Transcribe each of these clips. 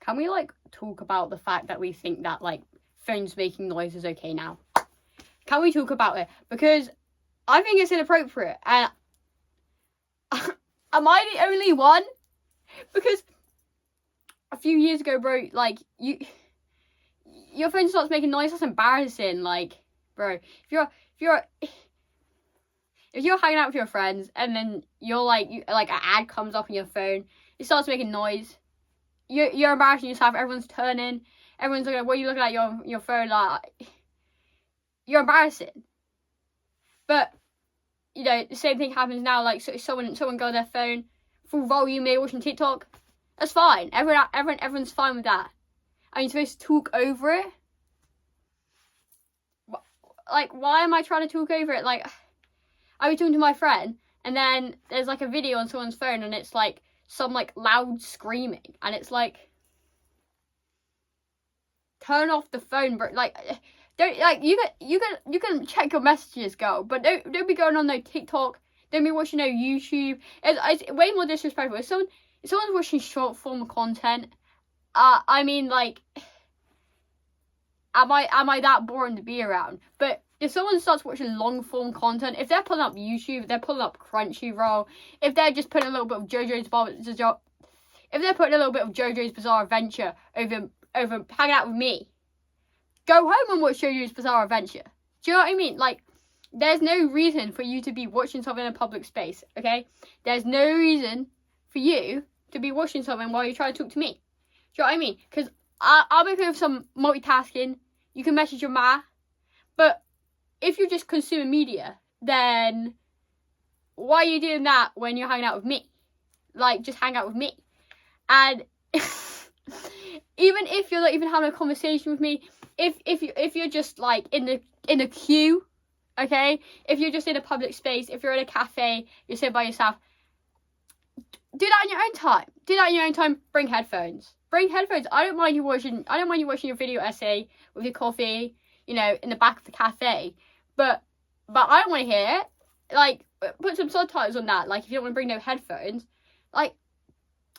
can we, like, talk about the fact that we think that, like, phones making noise is okay now? Can we talk about it? Because I think it's inappropriate. And am I the only one? Because a few years ago, bro, like, your phone starts making noise, that's embarrassing. Like, bro, if you're hanging out with your friends and then you're like, like an ad comes up on your phone, it starts making noise, you're embarrassing yourself, everyone's turning, everyone's looking at what you're looking at your phone, like, you're embarrassing. But, you know, the same thing happens now, like, so someone got their phone, full volume, maybe watching TikTok, that's fine, everyone's fine with that. Are you supposed to talk over it? Like, why am I trying to talk over it? Like, I was talking to my friend, and then there's, like, a video on someone's phone, and it's, like, some, like, loud screaming, and it's, like, turn off the phone, bro. Like, don't, like, you can check your messages, girl, but don't be going on no TikTok, don't be watching no YouTube. It's way more disrespectful. If someone's watching short form content, I mean, like, am I that boring to be around? But if someone starts watching long form content, if they're pulling up YouTube, if they're pulling up Crunchyroll, if they're just putting a little bit of if they're putting a little bit of JoJo's Bizarre Adventure over hanging out with me, go home and watch JoJo's Bizarre Adventure. Do you know what I mean? Like, there's no reason for you to be watching something in a public space, okay? There's no reason for you to be watching something while you're trying to talk to me. Do you know what I mean? Because I'll be doing some multitasking. You can message your ma. But if you're just consuming media, then why are you doing that when you're hanging out with me? Like, just hang out with me. And even if you're not even having a conversation with me, if you're just, like, in a queue, okay? If you're just in a public space, if you're in a cafe, you're sitting by yourself, do that in your own time. Do that in your own time. Bring headphones. Bring headphones. I don't mind you watching your video essay with your coffee, you know, in the back of the cafe. But I don't want to hear it. Like, put some subtitles on that. Like, if you don't want to bring no headphones, like,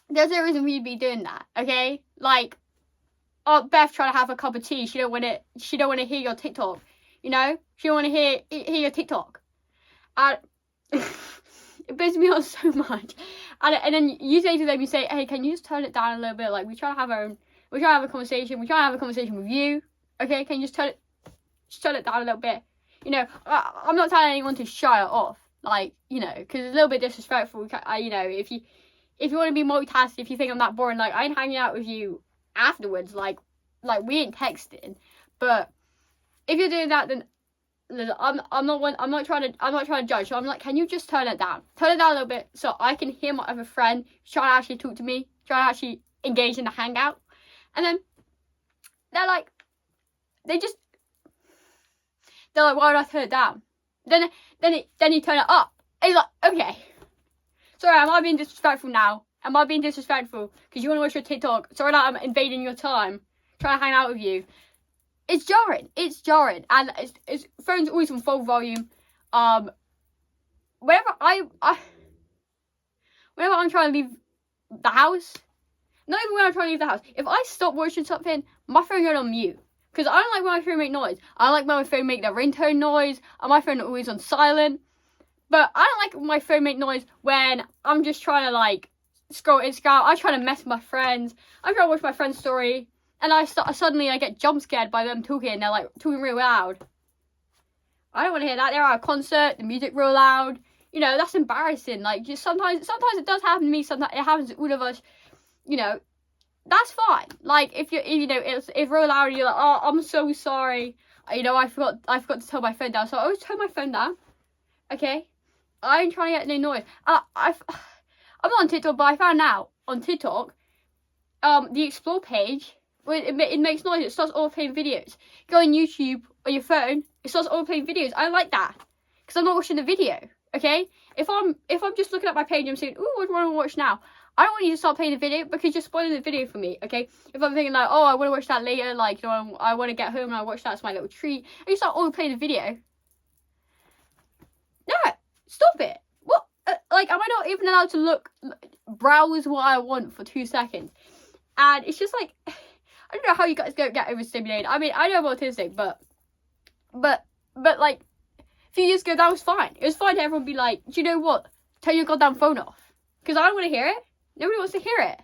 there's no reason for you to be doing that, okay? Like, oh, Beth trying to have a cup of tea. She don't want to hear your TikTok. You know, she don't want to hear your TikTok. And it pisses me off so much. And then you say to them, you say, hey, can you just turn it down a little bit? Like, we're trying to have a conversation. We're trying to have a conversation with you. Okay, can you just turn it down a little bit? You know, I'm not telling anyone to shut it off. Like, you know, because it's a little bit disrespectful. You know, if you want to be multitasking, if you think I'm that boring, like, I ain't hanging out with you afterwards. Like we ain't texting. But if you're doing that, then I'm not trying to judge. So I'm like, can you just turn it down? Turn it down a little bit so I can hear my other friend trying to actually talk to me, trying to actually engage in the hangout. And then they're like, why would I turn it down? Then you turn it up. And it's like, okay. Sorry, am I being disrespectful now? Am I being disrespectful because you want to watch your TikTok? Sorry that I'm invading your time, trying to hang out with you. It's jarring. It's jarring, and it's phone's always on full volume. Whenever I'm trying to leave the house, not even when I'm trying to leave the house. If I stop watching something, my phone goes on mute because I don't like when my phone make noise. I don't like when my phone make the ringtone noise, and my phone is always on silent. But I don't like when my phone make noise when I'm just trying to, like, scroll Instagram. I'm trying to mess with my friends. I'm trying to watch my friend's story. And suddenly I get jump scared by them talking. They're, like, talking real loud. I don't want to hear that. They're at a concert, the music real loud. You know, that's embarrassing. Like, just sometimes it does happen to me. Sometimes it happens to all of us. You know, that's fine. Like, if it's real loud and you're like, oh, I'm so sorry. You know, I forgot to turn my phone down. So I always turn my phone down. Okay? I ain't trying to get no noise. I'm not on TikTok, but I found out on TikTok, the explore page, it makes noise. It starts auto-playing videos. You go on YouTube on your phone, it starts auto-playing videos. I like that because I'm not watching the video. Okay, if I'm just looking at my page and I'm saying, ooh, what do I want to watch now? I don't want you to start playing the video because you're spoiling the video for me. Okay, if I'm thinking like, oh, I want to watch that later, like, you know, I want to get home and I watch that as my little treat, and you start auto-playing the video. No, stop it. What? Like, am I not even allowed to browse what I want for 2 seconds? And it's just like, I don't know how you guys don't get overstimulated. I mean, I know I'm autistic, but like, a few years ago, that was fine. It was fine to everyone be like, do you know what? Turn your goddamn phone off. Because I don't want to hear it. Nobody wants to hear it.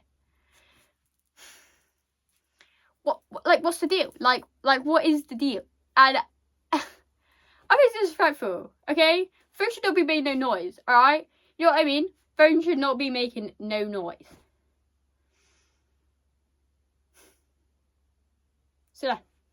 What's the deal? Like, what is the deal? And I think it's disrespectful, okay? Phones should not be making no noise, alright? You know what I mean? Phones should not be making no noise. So, yeah.